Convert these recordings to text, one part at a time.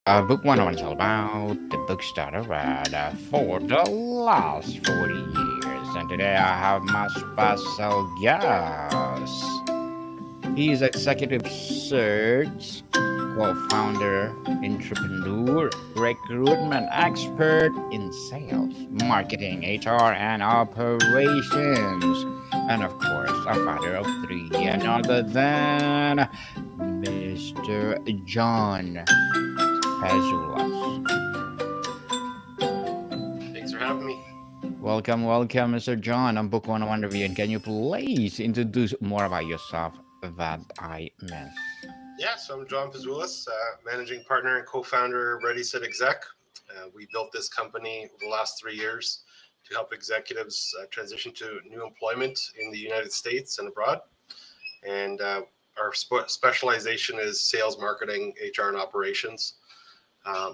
Book 101 is all about the books that I read for the last 40 years. And today I have my special guest. He is executive search, co-founder, entrepreneur, recruitment expert in sales, marketing, HR, and operations. And of course, a father of three, and other than Mr. John Pezoulas. Thanks for having me. Welcome, Mr. John. I'm Book 101 Review. And can you please introduce more about yourself that I miss? Yeah, so I'm John Pezoulas, managing partner and co-founder of Ready Set Exec. We built this company over the last 3 years to help executives transition to new employment in the United States and abroad. And our specialization is sales, marketing, HR, and operations.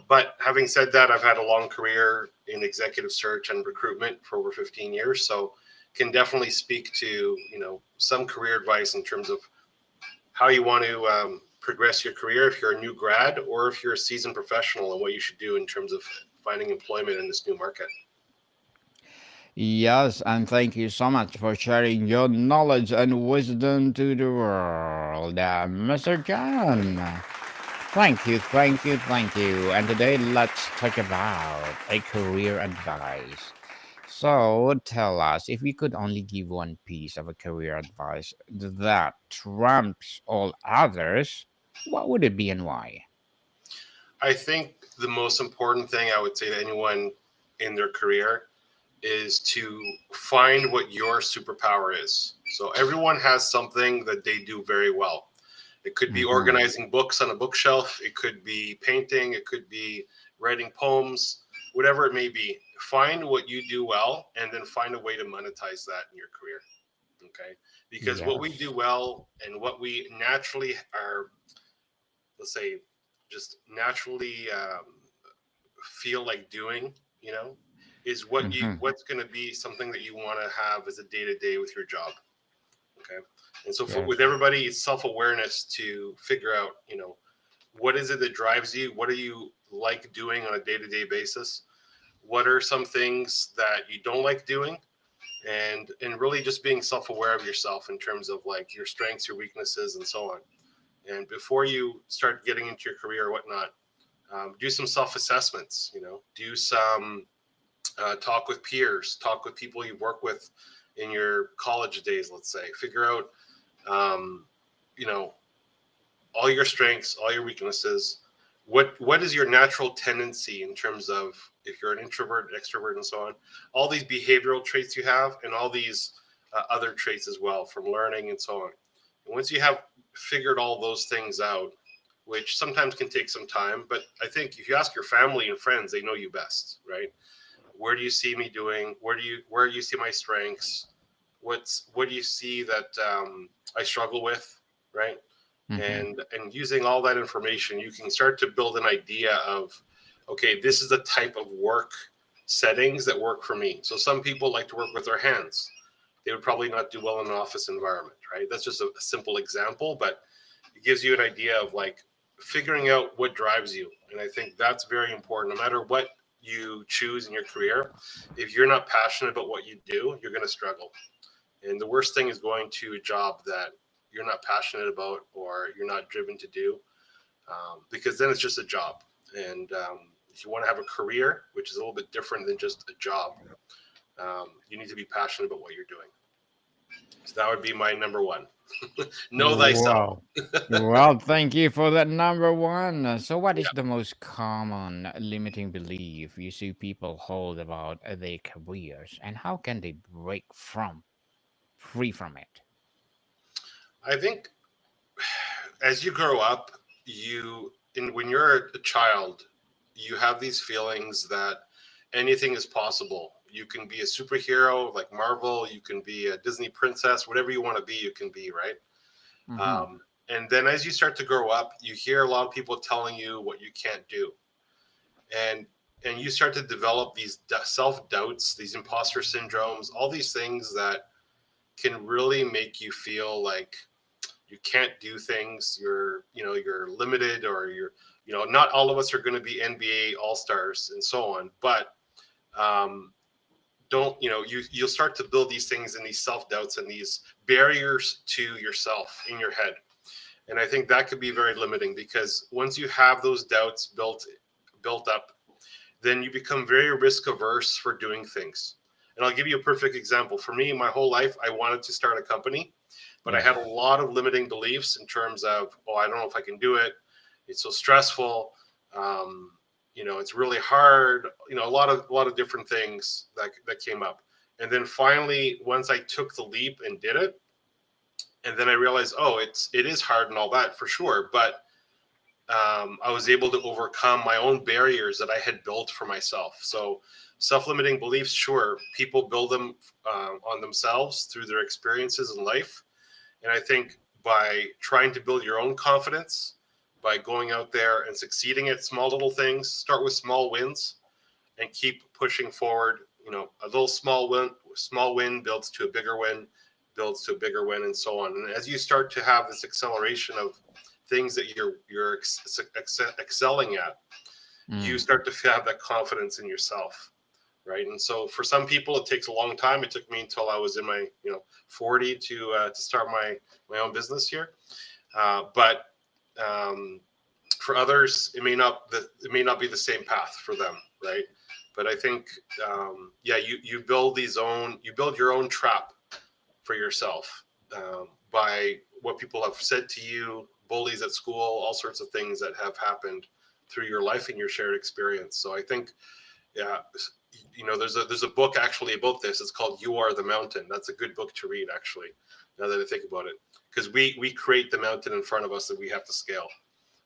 But having said that, I've had a long career in executive search and recruitment for over 15 years, so can definitely speak to some career advice in terms of how you want to progress your career if you're a new grad or if you're a seasoned professional and what you should do in terms of finding employment in this new market. Yes, and thank you so much for sharing your knowledge and wisdom to the world, Mr. John. Thank you. And today let's talk about a career advice. So tell us, if we could only give one piece of a career advice that trumps all others, what would it be and why? I think the most important thing I would say to anyone in their career is to find what your superpower is. So everyone has something that they do very well. It could be Mm-hmm. organizing books on a bookshelf, it could be painting, it could be writing poems, whatever it may be. Find what you do well and then find a way to monetize that in your career. Okay? Because what we do Yes. well and what we naturally are, let's say, just naturally feel like doing, you know, is Mm-hmm. what's going to be something that you want to have as a day to day with your job. Okay. And so with Yes. everybody, it's self-awareness to figure out, what is it that drives you? What do you like doing on a day-to-day basis? What are some things that you don't like doing? And really just being self-aware of yourself in terms of like your strengths, your weaknesses, and so on. And before you start getting into your career or whatnot, do some self-assessments. Do some talk with peers, talk with people you work with in your college days. Let's say, figure out, um, you know, all your strengths, all your weaknesses. What is your natural tendency in terms of if you're an introvert, extrovert, and so on? All these behavioral traits you have, and all these other traits as well from learning and so on. And once you have figured all those things out, which sometimes can take some time, but I think if you ask your family and friends, they know you best, right? Where do you see me doing? Where do you see my strengths? What do you see that I struggle with, right? Mm-hmm. And using all that information, you can start to build an idea of, okay, this is the type of work settings that work for me. So some people like to work with their hands. They would probably not do well in an office environment, right? That's just a simple example, but it gives you an idea of like figuring out what drives you. And I think that's very important. No matter what you choose in your career, if you're not passionate about what you do, you're going to struggle. And the worst thing is going to a job that you're not passionate about or you're not driven to do, because then it's just a job. And if you want to have a career, which is a little bit different than just a job, you need to be passionate about what you're doing. So that would be my number one. Know thyself. Wow. Well, thank you for that number one. So, what Yeah. is the most common limiting belief you see people hold about their careers, and how can they break free from it? I think as you grow up, when you're a child, you have these feelings that anything is possible. You can be a superhero like Marvel, you can be a Disney princess, whatever you want to be, you can be, right? Mm-hmm. And then as you start to grow up, you hear a lot of people telling you what you can't do. And and you start to develop these self doubts, these imposter syndromes, all these things that can really make you feel like you can't do things, you're limited, or not all of us are going to be NBA all-stars and so on, but um, don't you'll start to build these things and these self-doubts and these barriers to yourself in your head. And I think that could be very limiting, because once you have those doubts built up, then you become very risk averse for doing things. And I'll give you a perfect example. For me, my whole life, I wanted to start a company, but I Yeah. had a lot of limiting beliefs in terms of, oh, I don't know if I can do it. It's so stressful. Um, it's really hard. A lot of different things that came up. And then finally, once I took the leap and did it, and then I realized, oh, it is hard and all that for sure, but I was able to overcome my own barriers that I had built for myself. So self-limiting beliefs, sure, people build them on themselves through their experiences in life. And I think by trying to build your own confidence, by going out there and succeeding at small little things, start with small wins and keep pushing forward. A little small win builds to a bigger win, builds to a bigger win, and so on. And as you start to have this acceleration of things that you're excelling at, you Mm. start to have that confidence in yourself, right? And so for some people, it takes a long time. It took me until I was in my 40 to start my own business here. But for others, it may not be the same path for them, right? But I think, yeah, you build your own trap for yourself, by what people have said to you, bullies at school, all sorts of things that have happened through your life and your shared experience. So I think, yeah, there's a book actually about this. It's called "You Are the Mountain." That's a good book to read, actually, now that I think about it, because we create the mountain in front of us that we have to scale.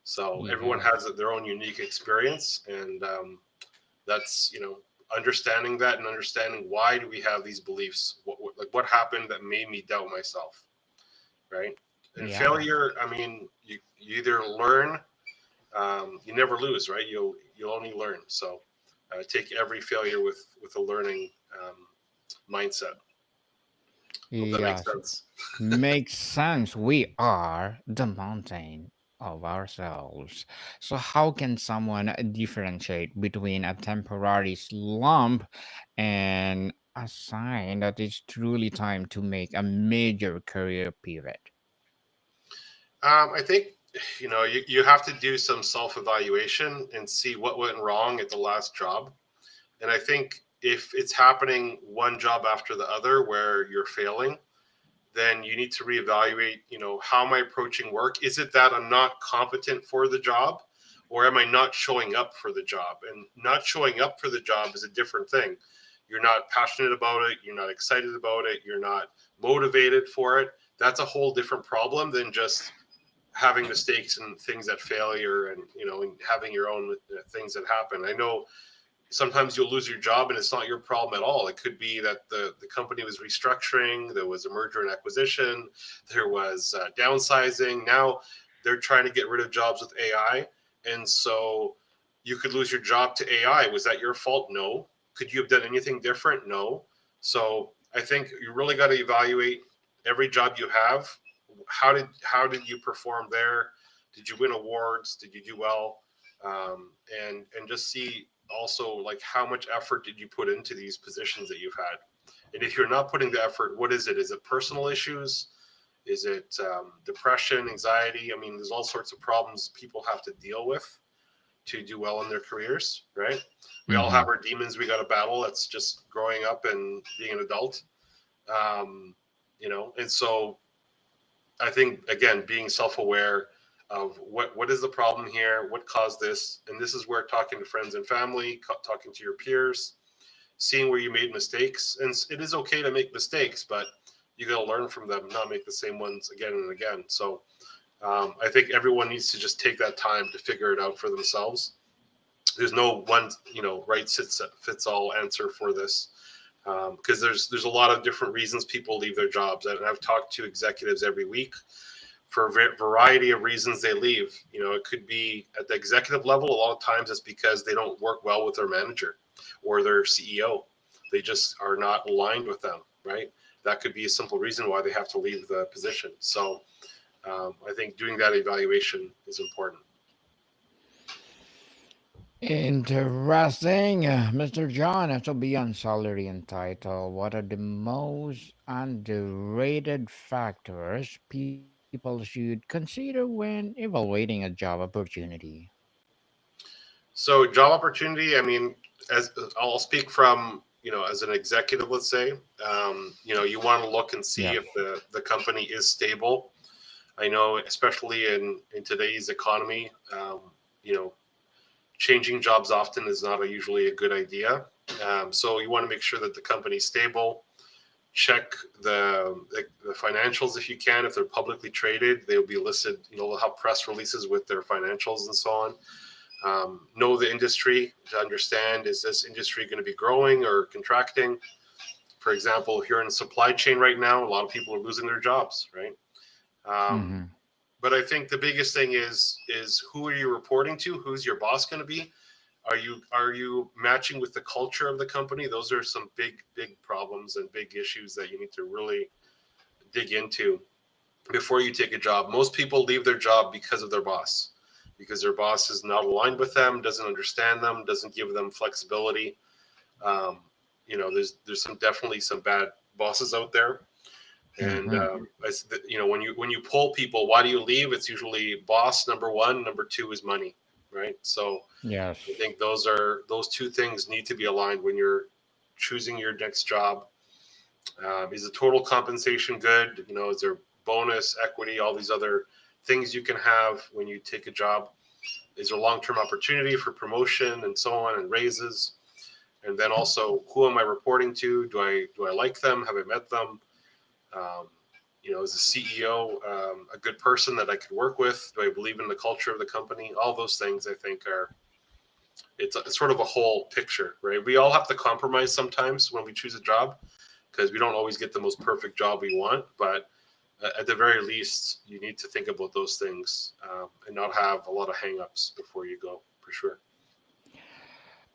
So everyone Yes. has their own unique experience, and that's understanding that and understanding why do we have these beliefs, what happened that made me doubt myself, right? And Yeah. failure, I mean, you either learn, you never lose, right? You'll only learn. So take every failure with a learning mindset. Hope that makes Yes. sense. Makes sense. We are the mountain of ourselves. So, how can someone differentiate between a temporary slump and a sign that it's truly time to make a major career pivot? I think you have to do some self-evaluation and see what went wrong at the last job. And I think if it's happening one job after the other where you're failing, then you need to reevaluate, how am I approaching work? Is it that I'm not competent for the job, or am I not showing up for the job? And not showing up for the job is a different thing. You're not passionate about it. You're not excited about it. You're not motivated for it. That's a whole different problem than just having mistakes and things that failure, and and having your own things that happen. I know sometimes you'll lose your job and it's not your problem at all. It could be that the company was restructuring, there was a merger and acquisition, there was downsizing. Now they're trying to get rid of jobs with AI. And so you could lose your job to AI. Was that your fault? No. Could you have done anything different? No. So I think you really got to evaluate every job you have. How did you perform there? Did you win awards? Did you do well? And just see also, like, how much effort did you put into these positions that you've had. And if you're not putting the effort, what is it? Is it personal issues? Is it depression, anxiety? I mean, there's all sorts of problems people have to deal with to do well in their careers, right? We all Mm-hmm. have our demons we got to battle. That's just growing up and being an adult. And so I think, again, being self-aware of what is the problem here, what caused this, and this is where talking to friends and family, talking to your peers, seeing where you made mistakes, and it is okay to make mistakes, but you got to learn from them, not make the same ones again and again. So I think everyone needs to just take that time to figure it out for themselves. There's no one right fits all answer for this, because there's a lot of different reasons people leave their jobs, and I've talked to executives every week for a variety of reasons they leave. It could be at the executive level. A lot of times it's because they don't work well with their manager or their CEO. They just are not aligned with them, right? That could be a simple reason why they have to leave the position. So I think doing that evaluation is important. Interesting. Mr. John, so beyond salary and title, what are the most underrated factors people should consider when evaluating a job opportunity? So job opportunity, I mean, as I'll speak from, as an executive, let's say, you want to look and see Yeah. if the company is stable. I know, especially in today's economy, you know, changing jobs often is not usually a good idea. So you want to make sure that the company's stable. Check the financials if you can. If they're publicly traded, they'll be listed. They'll have press releases with their financials and so on. Know the industry to understand, is this industry going to be growing or contracting? For example, if you're in supply chain right now, a lot of people are losing their jobs, right? Um, Mm-hmm. but I think the biggest thing is who are you reporting to? Who's your boss going to be? Are you matching with the culture of the company? Those are some big problems and big issues that you need to really dig into before you take a job. Most people leave their job because of their boss, because their boss is not aligned with them, doesn't understand them, doesn't give them flexibility. Um, there's definitely some bad bosses out there, and Mm-hmm. when you pull people, why do you leave? It's usually boss number one, number two is money, right? So Yes. I think those two things need to be aligned when you're choosing your next job. Is the total compensation good? Is there bonus, equity, all these other things you can have when you take a job? Is there long-term opportunity for promotion and so on and raises? And then also, who am I reporting to? Do I like them? Have I met them? Um, is the CEO a good person that I could work with? Do I believe in the culture of the company? All those things I think are it's sort of a whole picture, right? We all have to compromise sometimes when we choose a job because we don't always get the most perfect job we want. But at the very least, you need to think about those things and not have a lot of hangups before you go, for sure.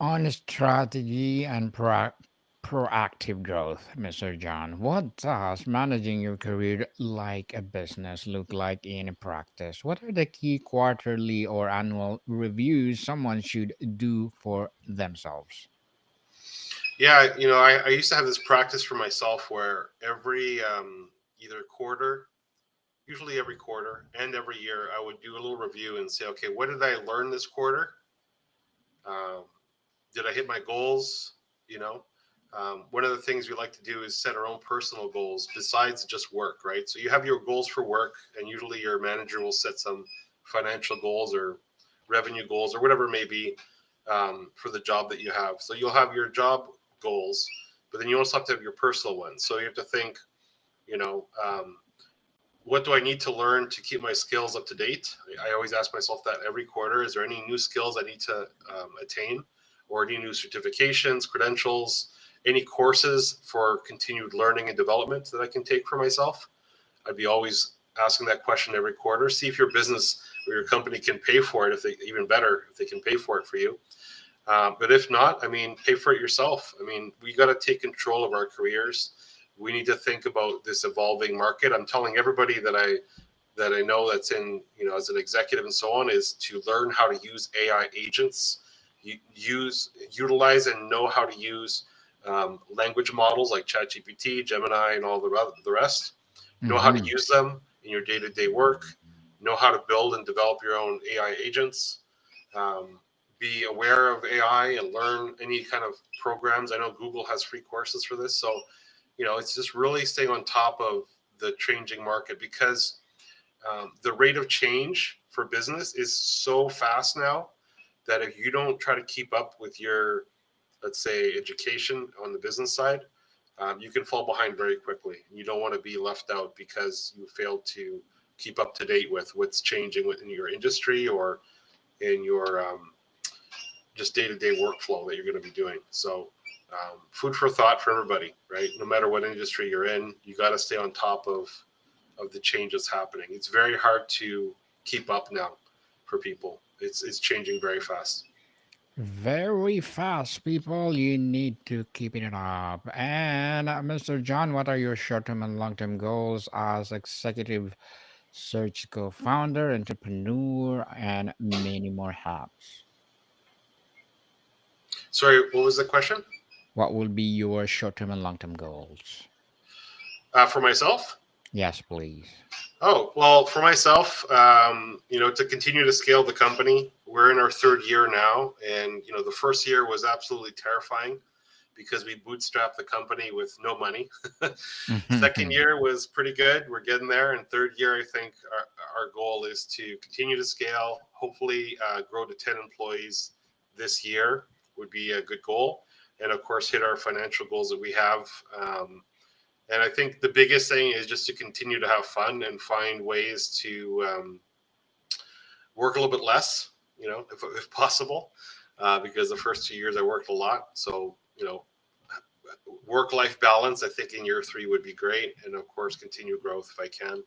On strategy and proactive growth, Mr. John, what does managing your career like a business look like in practice? What are the key quarterly or annual reviews someone should do for themselves? Yeah, I used to have this practice for myself where every either quarter, usually every quarter and every year, I would do a little review and say, okay, what did I learn this quarter? Um, did I hit my goals? You know, one of the things we like to do is set our own personal goals besides just work, right? So you have your goals for work, and usually your manager will set some financial goals or revenue goals or whatever it may be for the job that you have. So you'll have your job goals, but then you also have to have your personal ones. So you have to think, you know, um, what do I need to learn to keep my skills up to date? I always ask myself that every quarter. Is there any new skills I need to attain, or any new certifications, credentials, any courses for continued learning and development that I can take for myself? I'd be always asking that question every quarter. See if your business or your company can pay for it. If they even better, if they can pay for it for you. But if not, I mean, pay for it yourself. I mean, we got to take control of our careers. We need to think about this evolving market. I'm telling everybody that I know that's in, as an executive and so on, is to learn how to use AI agents, utilize and know how to use language models like ChatGPT, Gemini, and all the rest. Know how to Mm-hmm. use them in your day-to-day work. Know how to build and develop your own AI agents. Um, be aware of AI and learn any kind of programs. I know Google has free courses for this, so it's just really staying on top of the changing market because the rate of change for business is so fast now that if you don't try to keep up with your, let's say, education on the business side, you can fall behind very quickly. You don't want to be left out because you failed to keep up to date with what's changing within your industry or in your just day-to-day workflow that you're going to be doing. So food for thought for everybody, right? No matter what industry you're in, you got to stay on top of the changes happening. It's very hard to keep up now for people. It's changing very fast. Very fast, people. You need to keep it up. And Mr. John, what are your short-term and long-term goals as executive search co-founder, entrepreneur, and many more hacks. Sorry, what was the question? What will be your short-term and long-term goals? For myself? Yes, please. Oh, well, for myself, to continue to scale the company. We're in our third year now, and the first year was absolutely terrifying because we bootstrapped the company with no money. Second year was pretty good. We're getting there. And third year, I think our goal is to continue to scale, hopefully grow to 10 employees this year would be a good goal. And of course, hit our financial goals that we have. And I think the biggest thing is just to continue to have fun and find ways to work a little bit less, if possible, because the first 2 years I worked a lot. So, work-life balance, I think in year three would be great. And of course, continue growth if I can.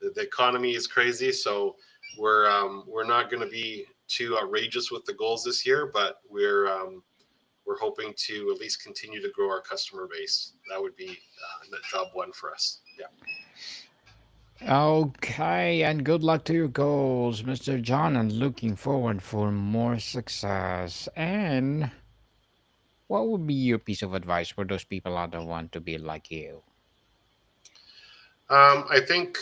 The economy is crazy, so we're not going to be too outrageous with the goals this year, but we're hoping to at least continue to grow our customer base. That would be job one for us. Yeah. Okay, and good luck to your goals, Mr. John, and looking forward for more success. And what would be your piece of advice for those people out there want to be like you? I think,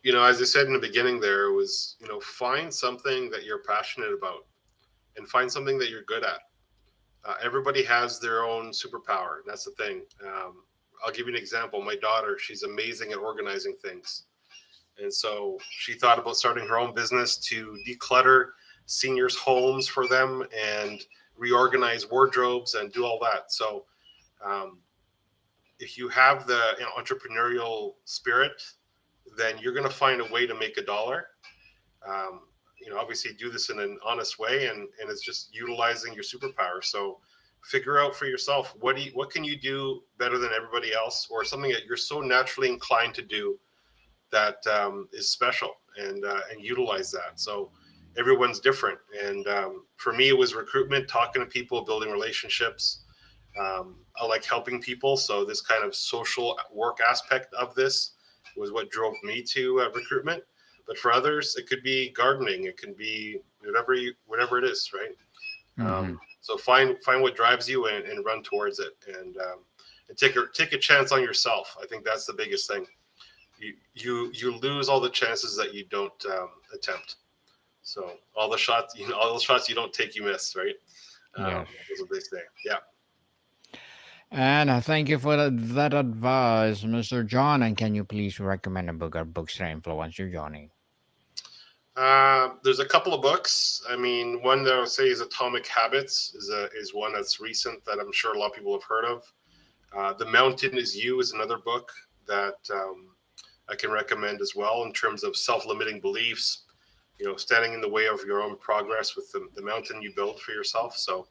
as I said in the beginning, there was, find something that you're passionate about and find something that you're good at. Everybody has their own superpower. And that's the thing. I'll give you an example. My daughter, she's amazing at organizing things. And so she thought about starting her own business to declutter seniors' homes for them and reorganize wardrobes and do all that. So um, if you have the entrepreneurial spirit, then you're going to find a way to make a dollar. Um, Obviously do this in an honest way, and it's just utilizing your superpower. So figure out for yourself what can you do better than everybody else, or something that you're so naturally inclined to do that is special, and utilize that. So everyone's different, and for me, it was recruitment, talking to people, building relationships. I like helping people, so this kind of social work aspect of this was what drove me to recruitment. But for others, it could be gardening, it can be whatever it is, right? Hmm. So find what drives you, and run towards it, and take a chance on yourself. I think that's the biggest thing. You lose all the chances that you don't attempt. So all the shots you don't take, you miss, right? Yes. That's what they say. Yeah. And thank you for that advice, Mr. John. And can you please recommend a book or books that influence you, Johnny? There's a couple of books. I mean, one that I would say is Atomic Habits is one that's recent that I'm sure a lot of people have heard of. The Mountain is You is another book that I can recommend as well in terms of self-limiting beliefs. Standing in the way of your own progress with the mountain you build for yourself. So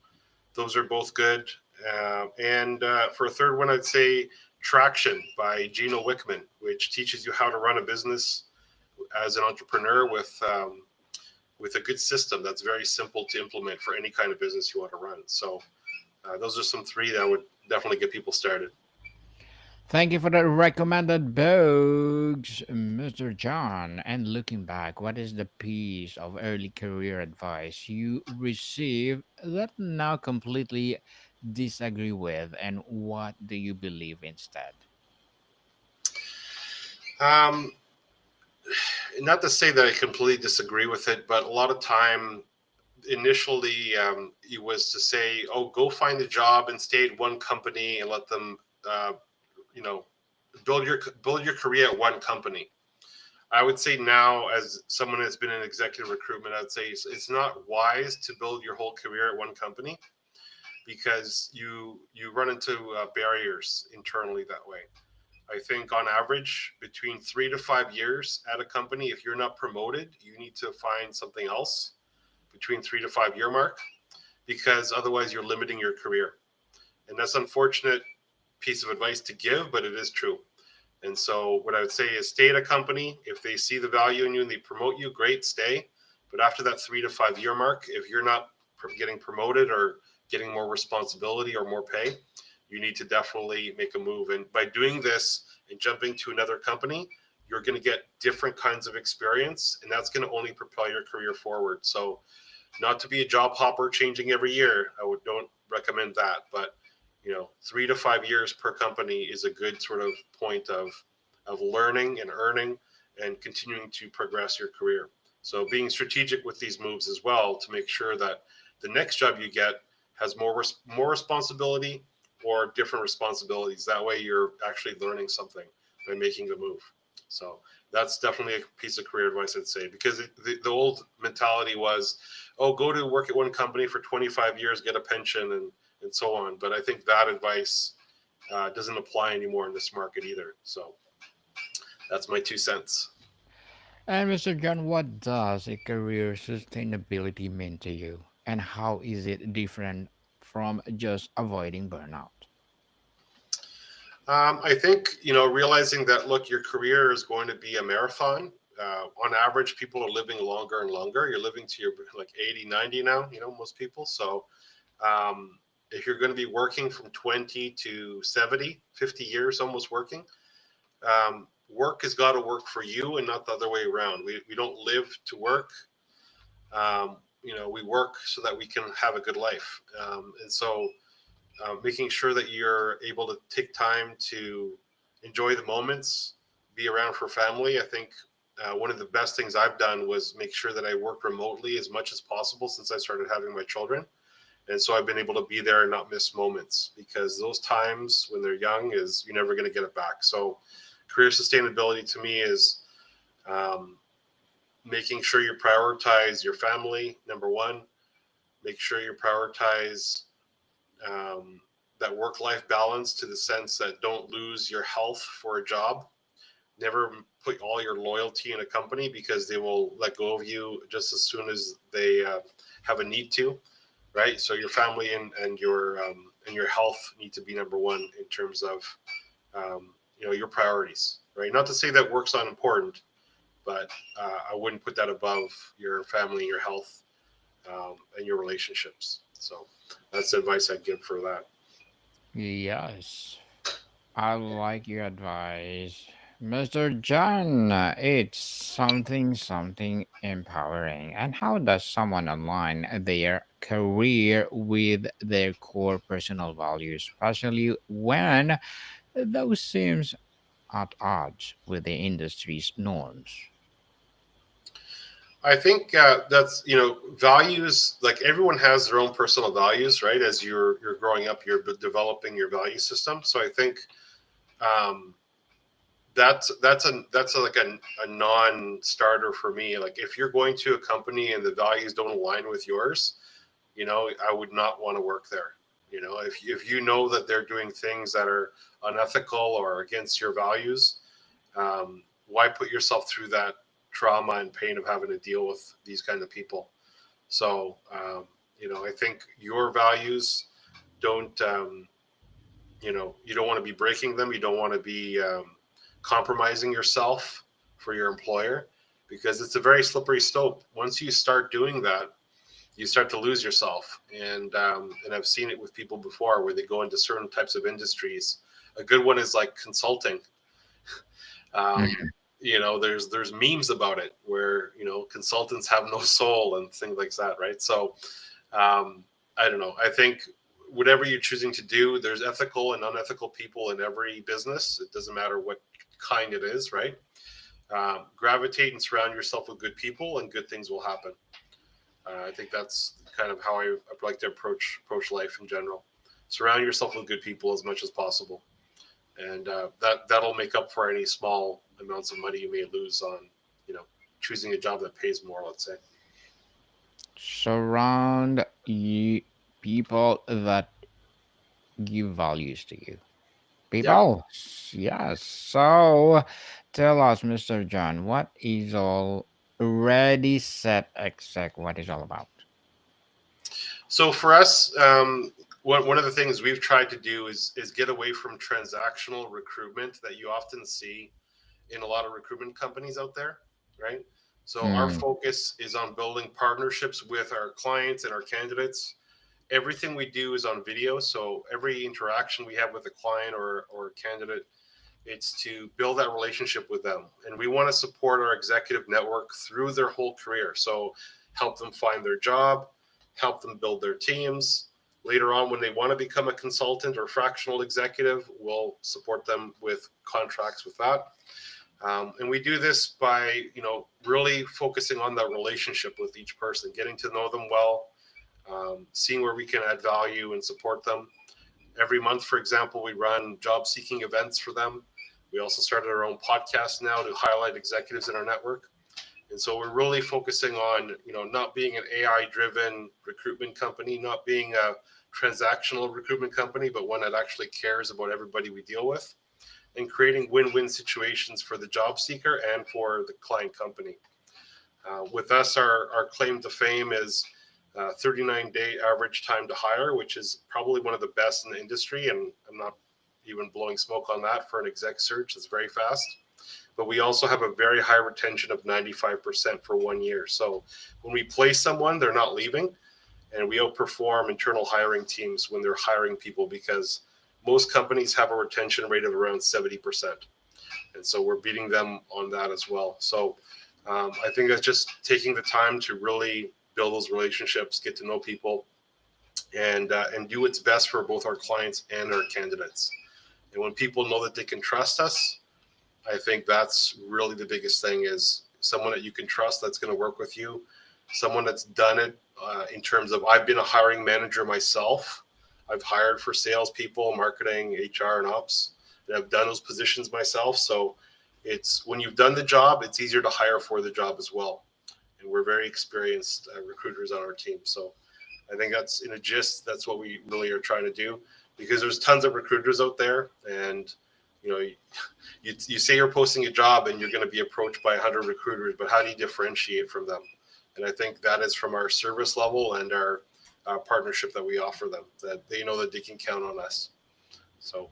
those are both good. And for a third one, I'd say Traction by Gino Wickman, which teaches you how to run a business as an entrepreneur with a good system that's very simple to implement for any kind of business you want to run. So those are some three that would definitely get people started. Thank you for the recommended books, Mr. John. And looking back, what is the piece of early career advice you received that now completely disagree with, and what do you believe instead? Um, Not to say that I completely disagree with it, but a lot of time initially it was to say, "Oh, go find a job and stay at one company and let them, you know, build your career at one company." I would say now, as someone that's been in executive recruitment, I'd say it's not wise to build your whole career at one company because you run into barriers internally that way. I think on average, between 3 to 5 years at a company, if you're not promoted, you need to find something else between 3 to 5 year mark, because otherwise you're limiting your career. And that's unfortunate piece of advice to give, but it is true. And so what I would say is stay at a company. If they see the value in you and they promote you, great, stay. But after that 3 to 5 year mark, if you're not getting promoted or getting more responsibility or more pay, you need to definitely make a move. And by doing this and jumping to another company, you're going to get different kinds of experience, and that's going to only propel your career forward. So not to be a job hopper changing every year, don't recommend that, but 3 to 5 years per company is a good sort of point of learning and earning and continuing to progress your career. So being strategic with these moves as well to make sure that the next job you get has more responsibility or different responsibilities. That way you're actually learning something by making the move. So that's definitely a piece of career advice, I'd say, because the old mentality was, oh, go to work at one company for 25 years, get a pension, and so on. But I think that advice doesn't apply anymore in this market either. So that's my 2 cents. And Mr. John, what does a career sustainability mean to you? And how is it different from just avoiding burnout? I think, realizing that, look, your career is going to be a marathon. On average, people are living longer and longer. You're living to your like 80, 90 now, most people. So if you're going to be working from 20 to 70, 50 years almost working, work has got to work for you and not the other way around. We don't live to work. We work so that we can have a good life. And so making sure that you're able to take time to enjoy the moments, be around for family. I think one of the best things I've done was make sure that I worked remotely as much as possible since I started having my children. And so I've been able to be there and not miss moments, because those times when they're young is you're never going to get it back. So career sustainability to me is um, making sure you prioritize your family, number one. Make sure you prioritize that work-life balance, to the sense that don't lose your health for a job. Never put all your loyalty in a company, because they will let go of you just as soon as they have a need to, right? So your family and your health need to be number one in terms of your priorities, right? Not to say that work's not important, but I wouldn't put that above your family, your health, and your relationships. So that's the advice I'd give for that. Yes, I like your advice. Mr. John, it's something empowering. And how does someone align their career with their core personal values, especially when those seems at odds with the industry's norms? I think that's values. Like, everyone has their own personal values, right? As you're growing up, you're developing your value system. So I think um, like a non-starter for me. Like, if you're going to a company and the values don't align with yours, I would not want to work there. If you know that they're doing things that are unethical or against your values, why put yourself through that trauma and pain of having to deal with these kind of people? So, I think your values don't, you don't want to be breaking them. You don't want to be compromising yourself for your employer, because it's a very slippery slope. Once you start doing that, you start to lose yourself. And I've seen it with people before where they go into certain types of industries. A good one is like consulting. Um, there's memes about it where consultants have no soul and things like that, right? So I don't know. I think whatever you're choosing to do, there's ethical and unethical people in every business. It doesn't matter what kind it is, right? Gravitate and surround yourself with good people, and good things will happen. I think that's kind of how I like to approach life in general. Surround yourself with good people as much as possible, and that'll make up for any small amounts of money you may lose on, you know, choosing a job that pays more. Let's say. Surround you people that give values to you. Yeah. People, yes. So tell us, Mr. John, what is all ready, set, exec? What is all about? So for us, one of the things we've tried to do is get away from transactional recruitment that you often see in a lot of recruitment companies out there, right? So our Hmm. focus is on building partnerships with our clients and our candidates. Everything we do is on video, so every interaction we have with a client or candidate It's to build that relationship with them. And we want to support our executive network through their whole career. So help them find their job, help them build their teams. Later on, when they want to become a consultant or fractional executive, we'll support them with contracts with that. And we do this by, really focusing on that relationship with each person, getting to know them well, seeing where we can add value and support them. Every month, for example, we run job seeking events for them. We also started our own podcast now to highlight executives in our network. And so we're really focusing on, not being an AI driven recruitment company, not being a transactional recruitment company, but one that actually cares about everybody we deal with, and creating win-win situations for the job seeker and for the client company. With us, our claim to fame is 39-day average time to hire, which is probably one of the best in the industry. And I'm not even blowing smoke on that for an exec search. It's very fast. But we also have a very high retention of 95% for 1 year. So when we place someone, they're not leaving. And we outperform internal hiring teams when they're hiring people, because most companies have a retention rate of around 70%. And so we're beating them on that as well. So I think that's just taking the time to really build those relationships, get to know people, and do what's best for both our clients and our candidates. And when people know that they can trust us, I think that's really the biggest thing, is someone that you can trust that's going to work with you, someone that's done it in terms of, I've been a hiring manager myself. I've hired for salespeople, marketing, HR, and ops, and I've done those positions myself. So it's, when you've done the job, it's easier to hire for the job as well. And we're very experienced recruiters on our team. So I think that's, in a gist, that's what we really are trying to do, because there's tons of recruiters out there, and you say you're posting a job and you're going to be approached by 100 recruiters, but how do you differentiate from them? And I think that is from our service level and our partnership that we offer them, that they know that they can count on us. So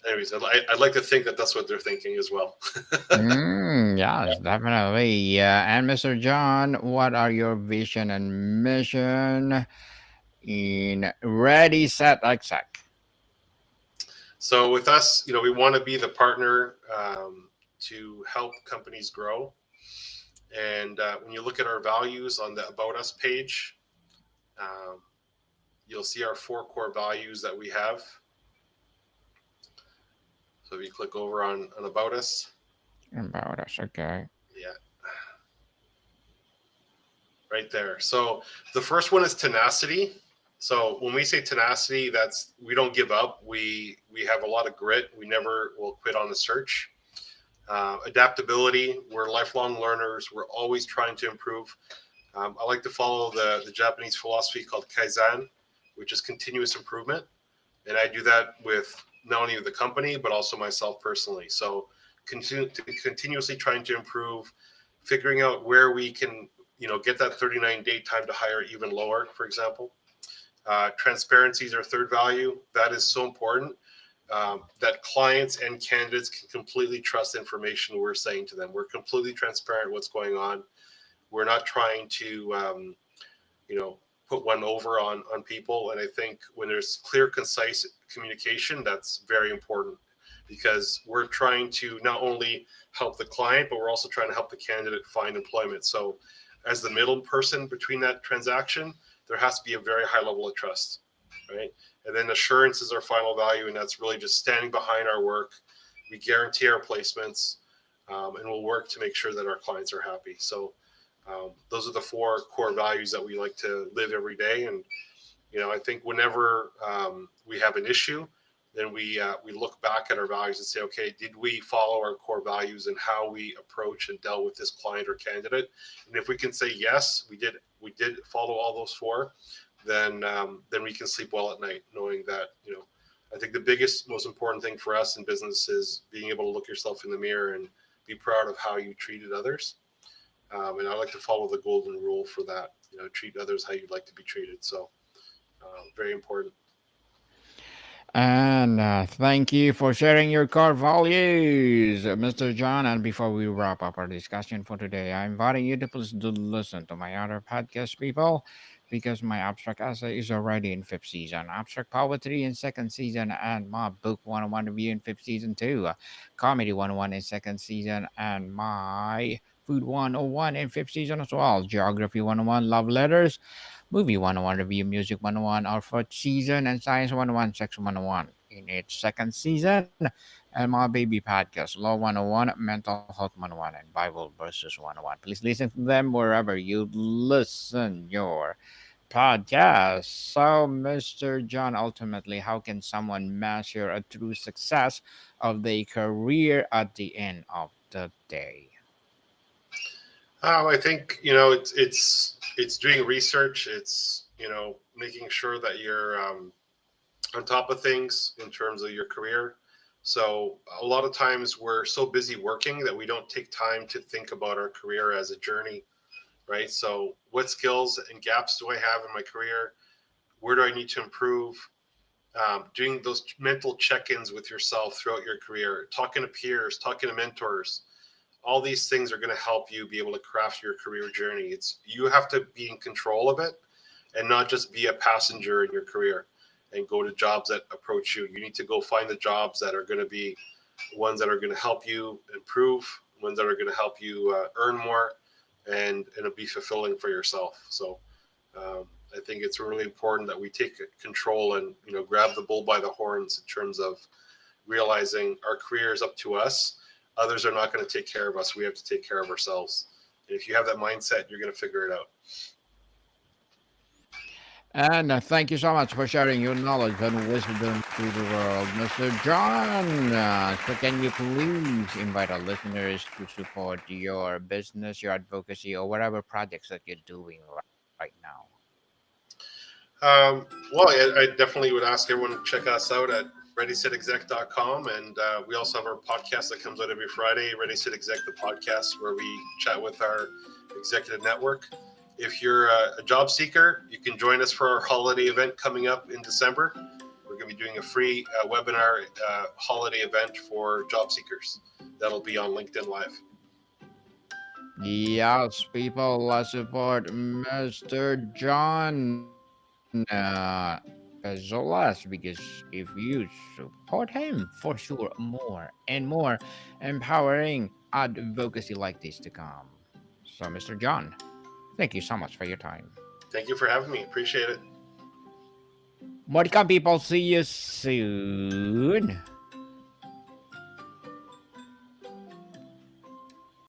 anyways, I'd like to think that that's what they're thinking as well. Yes, definitely. And Mr. John, what are your vision and mission in Ready Set Exec? So with us, we want to be the partner to help companies grow. And when you look at our values on the About Us page, um, you'll see our 4 core values that we have. So if you click over on About Us, About us, okay. yeah, right there. So the first one is tenacity. So when we say tenacity, that's, we don't give up. We have a lot of grit. We never will quit on the search. Adaptability. We're lifelong learners. We're always trying to improve. I like to follow the Japanese philosophy called Kaizen, which is continuous improvement. And I do that with not only the company, but also myself personally. So continuously trying to improve, figuring out where we can, get that 39-day time to hire even lower, for example. Transparency is our third value. That is so important, that clients and candidates can completely trust information we're saying to them. We're completely transparent what's going on. We're not trying to, put one over on people. And I think when there's clear, concise communication, that's very important, because we're trying to not only help the client, but we're also trying to help the candidate find employment. So as the middle person between that transaction, there has to be a very high level of trust, right? And then assurance is our final value, and that's really just standing behind our work. We guarantee our placements, and we'll work to make sure that our clients are happy. So those are the 4 core values that we like to live every day. And I think whenever we have an issue, then we look back at our values and say, okay, did we follow our core values and how we approach and dealt with this client or candidate? And if we can say yes, we did follow all those 4, then we can sleep well at night, knowing that I think the biggest, most important thing for us in business is being able to look yourself in the mirror and be proud of how you treated others. And I like to follow the golden rule for that. Treat others how you'd like to be treated. So very important. And thank you for sharing your core values, Mr. John. And before we wrap up our discussion for today, I'm inviting you to please do listen to my other podcast, people. because my abstract essay is already in fifth season, abstract poetry in second season, and my book 101 review in fifth season too, comedy 101 in second season, and my food 101 in fifth season as well, geography 101, love letters, movie 101 review, music 101, our fourth season, and science 101, sex 101 in its second season, and my baby podcast, Law 101, Mental Health 101, and Bible Verses 101. Please listen to them wherever you listen your podcast. So, Mr. John, ultimately, how can someone measure a true success of their career at the end of the day? I think it's doing research. It's making sure that you're on top of things in terms of your career. So a lot of times we're so busy working that we don't take time to think about our career as a journey, right? So what skills and gaps do I have in my career? Where do I need to improve? Doing those mental check-ins with yourself throughout your career, talking to peers, talking to mentors, all these things are going to help you be able to craft your career journey. It's you have to be in control of it and not just be a passenger in your career and go to jobs that approach you. You need to go find the jobs that are going to be ones that are going to help you improve, ones that are going to help you earn more, and it'll be fulfilling for yourself. So I think it's really important that we take control and grab the bull by the horns in terms of realizing our career is up to us. Others are not going to take care of us. We have to take care of ourselves. And if you have that mindset, you're going to figure it out. And thank you so much for sharing your knowledge and wisdom to the world, Mr. John. So, can you please invite our listeners to support your business, your advocacy, or whatever projects that you're doing right now? Well, I definitely would ask everyone to check us out at readysetexec.com. And we also have our podcast that comes out every Friday, Ready Set Exec, the podcast, where we chat with our executive network. If you're a job seeker, you can join us for our holiday event coming up in December. We're going to be doing a free webinar holiday event for job seekers. That'll be on LinkedIn Live. Yes, people, let's support Mr. John Pezoulas, because if you support him, for sure, more and more empowering advocacy like this to come. So, Mr. John, thank you so much for your time. Thank you for having me. Appreciate it. Welcome, people. See you soon.